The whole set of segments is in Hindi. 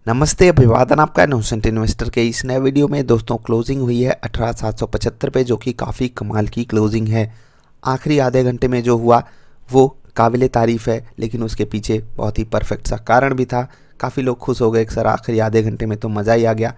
नमस्ते, अभिवादन आपका इनोसेंट इन्वेस्टर के इस नए वीडियो में। दोस्तों, क्लोजिंग हुई है 18,775 पे, जो कि काफ़ी कमाल की क्लोजिंग है। आखिरी आधे घंटे में जो हुआ वो काबिले तारीफ़ है, लेकिन उसके पीछे बहुत ही परफेक्ट सा कारण भी था। काफ़ी लोग खुश हो गए कि सर आखिरी आधे घंटे में तो मज़ा ही आ गया,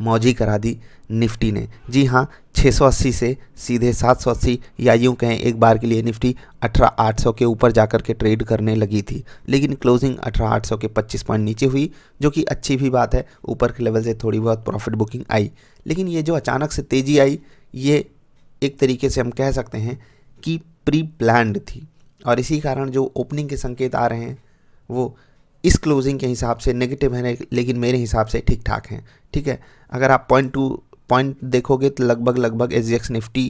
मौज ही करा दी निफ्टी ने। जी हाँ, 680 से सीधे 780, या यूँ कहें एक बार के लिए निफ्टी 18,800 के ऊपर जाकर के ट्रेड करने लगी थी, लेकिन क्लोजिंग 18,800 के 25 पॉइंट नीचे हुई, जो कि अच्छी भी बात है। ऊपर के लेवल से थोड़ी बहुत प्रॉफिट बुकिंग आई, लेकिन ये जो अचानक से तेज़ी आई, ये एक तरीके से हम कह सकते हैं कि प्री प्लान्ड थी, और इसी कारण जो ओपनिंग के संकेत आ रहे हैं वो इस क्लोजिंग के हिसाब से नेगेटिव है, लेकिन मेरे हिसाब से ठीक ठाक हैं। ठीक है, अगर आप पॉइंट टू पॉइंट देखोगे तो लगभग एसजीएक्स निफ्टी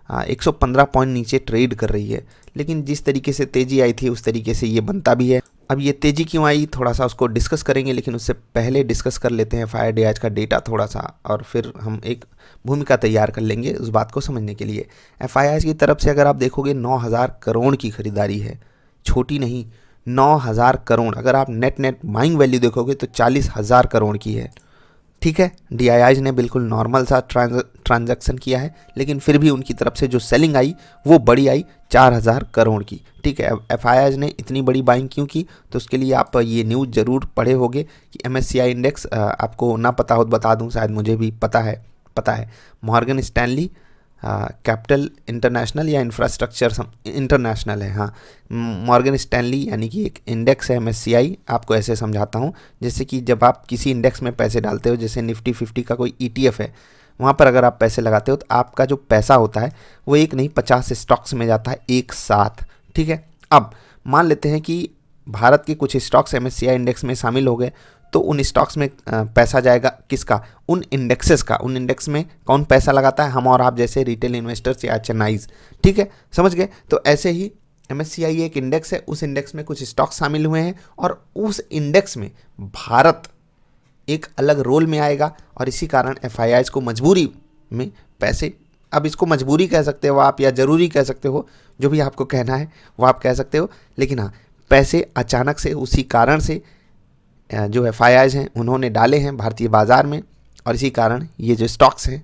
115 पॉइंट नीचे ट्रेड कर रही है, लेकिन जिस तरीके से तेज़ी आई थी उस तरीके से ये बनता भी है। अब ये तेज़ी क्यों आई, थोड़ा सा उसको डिस्कस करेंगे, लेकिन उससे पहले डिस्कस कर लेते हैं FIDI आज का डेटा थोड़ा सा, और फिर हम एक भूमिका तैयार कर लेंगे उस बात को समझने के लिए। FIDI की तरफ से अगर आप देखोगे 9,000 करोड़ की खरीदारी है, छोटी नहीं, 9,000 करोड़। अगर आप नेट बाइंग वैल्यू देखोगे तो 40,000 करोड़ की है। ठीक है, DIIs ने बिल्कुल नॉर्मल सा ट्रांजैक्शन किया है, लेकिन फिर भी उनकी तरफ से जो सेलिंग आई वो बड़ी आई, 4,000 करोड़ की। ठीक है, FIIs ने इतनी बड़ी बाइंग क्यों की, तो उसके लिए आप ये न्यूज़ ज़रूर पढ़े होंगे कि MSCI इंडेक्स, आपको ना पता हो तो बता दूं, शायद मुझे भी पता है। मॉर्गन स्टैनली कैपिटल इंटरनेशनल या इंफ्रास्ट्रक्चर इंटरनेशनल है, हाँ, मॉर्गन स्टैनली यानी कि एक इंडेक्स है MSCI। आपको ऐसे समझाता हूँ, जैसे कि जब आप किसी इंडेक्स में पैसे डालते हो, जैसे निफ्टी 50 का कोई ETF है, वहाँ पर अगर आप पैसे लगाते हो तो आपका जो पैसा होता है वो एक नहीं 50 स्टॉक्स में जाता है एक साथ। ठीक है, अब मान लेते हैं कि भारत के कुछ स्टॉक्स MSCI इंडेक्स में शामिल हो गए, तो उन स्टॉक्स में पैसा जाएगा किसका, उन इंडेक्सेस का। उन इंडेक्स में कौन पैसा लगाता है, हम और आप जैसे रिटेल इन्वेस्टर्स या HNIs। ठीक है, समझ गए। तो ऐसे ही MSCI एक इंडेक्स है, उस इंडेक्स में कुछ स्टॉक्स शामिल हुए हैं, और उस इंडेक्स में भारत एक अलग रोल में आएगा, और इसी कारण FIIs को मजबूरी में पैसे, अब इसको मजबूरी कह सकते हो आप या ज़रूरी कह सकते हो, जो भी आपको कहना है वो आप कह सकते हो, लेकिन हाँ, पैसे अचानक से उसी कारण से जो FIIs हैं उन्होंने डाले हैं भारतीय बाज़ार में, और इसी कारण ये जो स्टॉक्स हैं,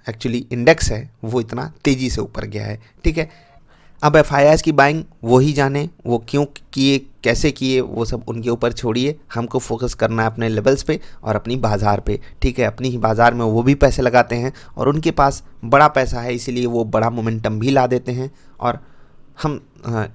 एक्चुअली इंडेक्स है, वो इतना तेज़ी से ऊपर गया है। ठीक है, अब FIIs की बाइंग वो ही जाने, वो क्यों किए, कैसे किए, वो सब उनके ऊपर छोड़िए। हमको फोकस करना है अपने लेवल्स पे और अपनी बाज़ार पे। ठीक है, अपनी ही बाज़ार में वो भी पैसे लगाते हैं, और उनके पास बड़ा पैसा है, इसीलिए वो बड़ा मोमेंटम भी ला देते हैं। और हम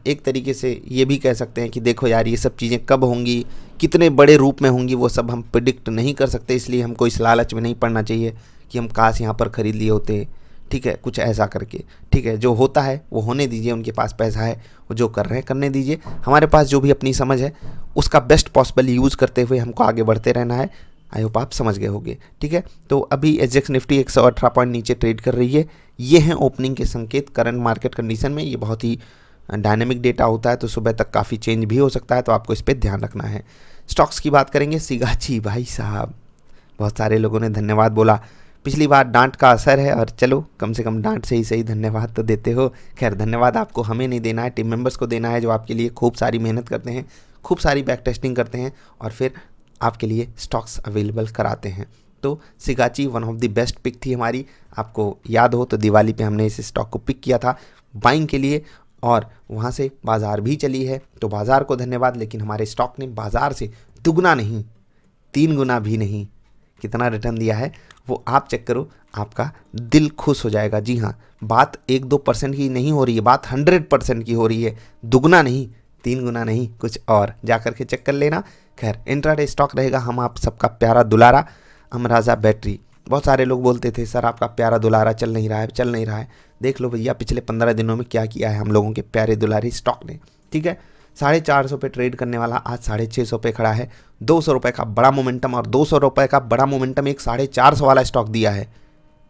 एक तरीके से ये भी कह सकते हैं कि देखो यार, ये सब चीज़ें कब होंगी, कितने बड़े रूप में होंगी, वो सब हम प्रिडिक्ट नहीं कर सकते, इसलिए हमको इस लालच में नहीं पड़ना चाहिए कि हम काश यहाँ पर ख़रीद लिए होते। ठीक है, कुछ ऐसा करके। ठीक है, जो होता है वो होने दीजिए, उनके पास पैसा है, वो जो कर रहे हैं करने दीजिए। हमारे पास जो भी अपनी समझ है उसका बेस्ट पॉसिबल यूज़ करते हुए हमको आगे बढ़ते रहना है। आई होप आप समझ गए होंगे। ठीक है, तो अभी SGX निफ्टी 118 पॉइंट नीचे ट्रेड कर रही है। ये हैं ओपनिंग के संकेत करंट मार्केट कंडीशन में। ये बहुत ही डायनेमिक डेटा होता है, तो सुबह तक काफ़ी चेंज भी हो सकता है, तो आपको इस पर ध्यान रखना है। स्टॉक्स की बात करेंगे, सिगाची भाई साहब, बहुत सारे लोगों ने धन्यवाद बोला। पिछली बार डांट का असर है, और चलो कम से कम डांट से ही सही धन्यवाद तो देते हो। खैर, धन्यवाद आपको हमें नहीं देना है, टीम मेंबर्स को देना है, जो आपके लिए खूब सारी मेहनत करते हैं, खूब सारी बैक टेस्टिंग करते हैं, और फिर आपके लिए स्टॉक्स अवेलेबल कराते हैं। तो Sigachi one of the best pick थी हमारी। आपको याद हो तो दिवाली पे हमने इस स्टॉक को पिक किया था बाइंग के लिए, और वहाँ से बाज़ार भी चली है, तो बाज़ार को धन्यवाद। लेकिन हमारे स्टॉक ने बाज़ार से दुगना नहीं, 3 गुना भी नहीं, कितना रिटर्न दिया है वो आप चेक करो, आपका दिल खुश हो जाएगा। जी हाँ, बात 1-2% की नहीं हो रही है, बात 100% की हो रही है। दुगना नहीं, 3 गुना नहीं, कुछ और जा कर के चेक कर लेना। खैर, इंट्राडे स्टॉक रहेगा हम आप सबका प्यारा दुलारा अमराजा बैटरी। बहुत सारे लोग बोलते थे सर आपका प्यारा दुलारा चल नहीं रहा है। देख लो भैया, पिछले 15 दिनों में क्या किया है हम लोगों के प्यारे दुलारी स्टॉक ने। ठीक है, 450 पे ट्रेड करने वाला आज 650 पे खड़ा है। 200 रुपये का बड़ा मोमेंटम, और 200 रुपये का बड़ा मोमेंटम एक 450 वाला स्टॉक दिया है,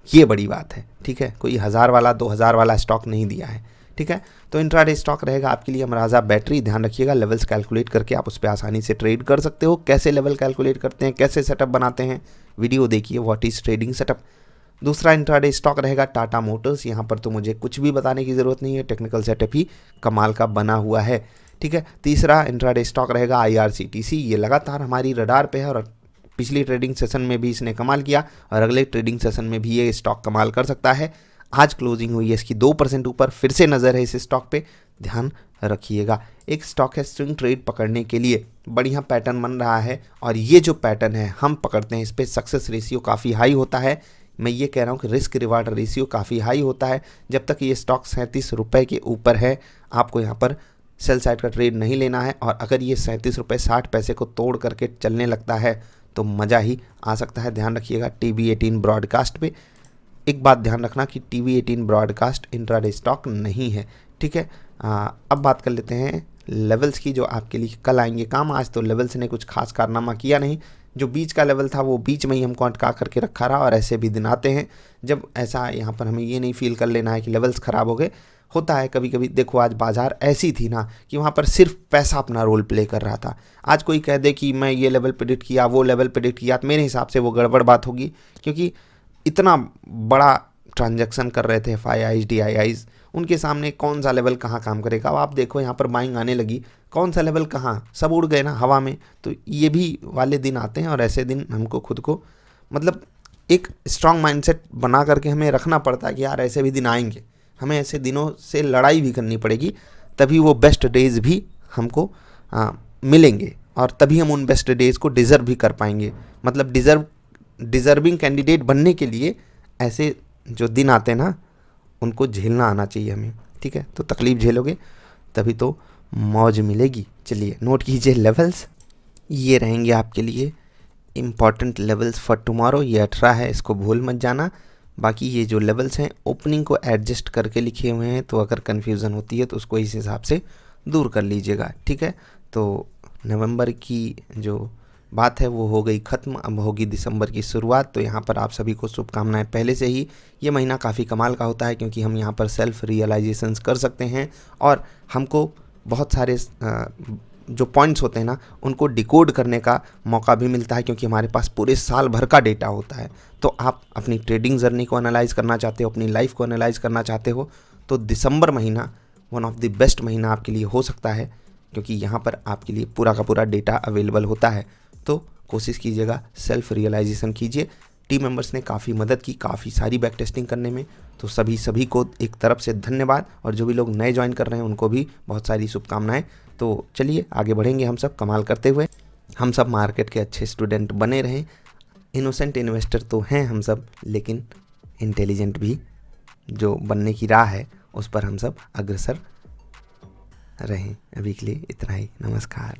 ये बड़ी बात है। ठीक है, कोई 1000 वाला 2000 वाला स्टॉक नहीं दिया है। ठीक है, तो इंट्राडे स्टॉक रहेगा आपके लिए अमराजा बैटरी। ध्यान रखिएगा, लेवल्स कैलकुलेट करके आप उस पर आसानी से ट्रेड कर सकते हो। कैसे लेवल कैलकुलेट करते हैं, कैसे सेटअप बनाते हैं, वीडियो देखिए, व्हाट इज़ ट्रेडिंग सेटअप। दूसरा इंट्राडे स्टॉक रहेगा टाटा मोटर्स। यहाँ पर तो मुझे कुछ भी बताने की ज़रूरत नहीं है, टेक्निकल सेटअप ही कमाल का बना हुआ है। ठीक है, तीसरा इंट्राडे स्टॉक रहेगा IRCTC। ये लगातार हमारी रडार पे है, और पिछली ट्रेडिंग सेशन में भी इसने कमाल किया और अगले ट्रेडिंग सेशन में भी ये स्टॉक कमाल कर सकता है। आज क्लोजिंग हुई है इसकी 2% ऊपर, फिर से नज़र है इस स्टॉक पे, ध्यान रखिएगा। एक स्टॉक है स्विंग ट्रेड पकड़ने के लिए बढ़िया पैटर्न बन रहा है और ये जो पैटर्न है हम पकड़ते हैं, इस पर सक्सेस रेशियो काफ़ी हाई होता है। मैं ये कह रहा हूँ कि रिस्क रिवार्ड रेशियो काफ़ी हाई होता है। जब तक ये स्टॉक 37 रुपये के ऊपर है आपको यहाँ पर सेल साइड का ट्रेड नहीं लेना है, और अगर ये 37 रुपये 60 पैसे को तोड़ करके चलने लगता है तो मज़ा ही आ सकता है। ध्यान रखिएगा। TV18 ब्रॉडकास्ट पे एक बात ध्यान रखना कि TV18 ब्रॉडकास्ट इंट्राडे स्टॉक नहीं है, ठीक है। अब बात कर लेते हैं लेवल्स की जो आपके लिए कल आएंगे काम। आज तो लेवल्स ने कुछ खास कारनामा किया नहीं, जो बीच का लेवल था वो बीच में ही हमको अटका करके रखा रहा, और ऐसे भी दिन आते हैं जब ऐसा यहाँ पर हमें ये नहीं फील कर लेना है कि लेवल्स ख़राब हो गए। होता है कभी कभी। देखो आज बाजार ऐसी थी ना कि वहाँ पर सिर्फ पैसा अपना रोल प्ले कर रहा था। आज कोई कह दे कि मैं ये लेवल प्रेडिक्ट किया, वो लेवल प्रेडिक्ट किया, तो मेरे हिसाब से वो गड़बड़ बात होगी, क्योंकि इतना बड़ा ट्रांजैक्शन कर रहे थे FIIs DIIs, उनके सामने कौन सा लेवल कहाँ काम करेगा। अब आप देखो यहाँ पर बाइंग आने लगी, कौन सा लेवल कहाँ, सब उड़ गए ना हवा में। तो ये भी वाले दिन आते हैं और ऐसे दिन हमको खुद को मतलब एक स्ट्रांग माइंडसेट बना करके हमें रखना पड़ता है कि यार ऐसे भी दिन आएंगे, हमें ऐसे दिनों से लड़ाई भी करनी पड़ेगी, तभी वो बेस्ट डेज़ भी हमको मिलेंगे और तभी हम उन बेस्ट डेज़ को डिज़र्व भी कर पाएंगे। मतलब डिज़र्विंग कैंडिडेट बनने के लिए ऐसे जो दिन आते हैं ना उनको झेलना आना चाहिए हमें, ठीक है। तो तकलीफ़ झेलोगे तभी तो मौज मिलेगी। चलिए नोट कीजिए लेवल्स, ये रहेंगे आपके लिए इम्पॉर्टेंट लेवल्स फॉर टुमारो। ये 18 है, इसको भूल मत जाना। बाकी ये जो लेवल्स हैं ओपनिंग को एडजस्ट करके लिखे हुए हैं, तो अगर कन्फ्यूज़न होती है तो उसको इस हिसाब से दूर कर लीजिएगा, ठीक है। तो नवंबर की जो बात है वो हो गई ख़त्म, अब होगी दिसंबर की शुरुआत। तो यहाँ पर आप सभी को शुभकामनाएं पहले से ही। ये महीना काफ़ी कमाल का होता है क्योंकि हम यहाँ पर सेल्फ रियलाइजेशंस कर सकते हैं और हमको बहुत सारे जो पॉइंट्स होते हैं ना उनको डिकोड करने का मौका भी मिलता है, क्योंकि हमारे पास पूरे साल भर का डेटा होता है। तो आप अपनी ट्रेडिंग जर्नी को एनालाइज करना चाहते हो, अपनी लाइफ को एनालाइज करना चाहते हो, तो दिसंबर महीना वन ऑफ द बेस्ट महीना आपके लिए हो सकता है, क्योंकि यहाँ पर आपके लिए पूरा का पूरा डेटा अवेलेबल होता है। तो कोशिश कीजिएगा, सेल्फ रियलाइजेशन कीजिए। टीम मेंबर्स ने काफ़ी मदद की, काफ़ी सारी बैक टेस्टिंग करने में, तो सभी को एक तरफ से धन्यवाद, और जो भी लोग नए ज्वाइन कर रहे हैं उनको भी बहुत सारी शुभकामनाएं। तो चलिए आगे बढ़ेंगे हम सब कमाल करते हुए, हम सब मार्केट के अच्छे स्टूडेंट बने रहें। इनोसेंट इन्वेस्टर तो हैं हम सब, लेकिन इंटेलिजेंट भी जो बनने की राह है उस पर हम सब अग्रसर रहें। अभी के लिए इतना ही, नमस्कार।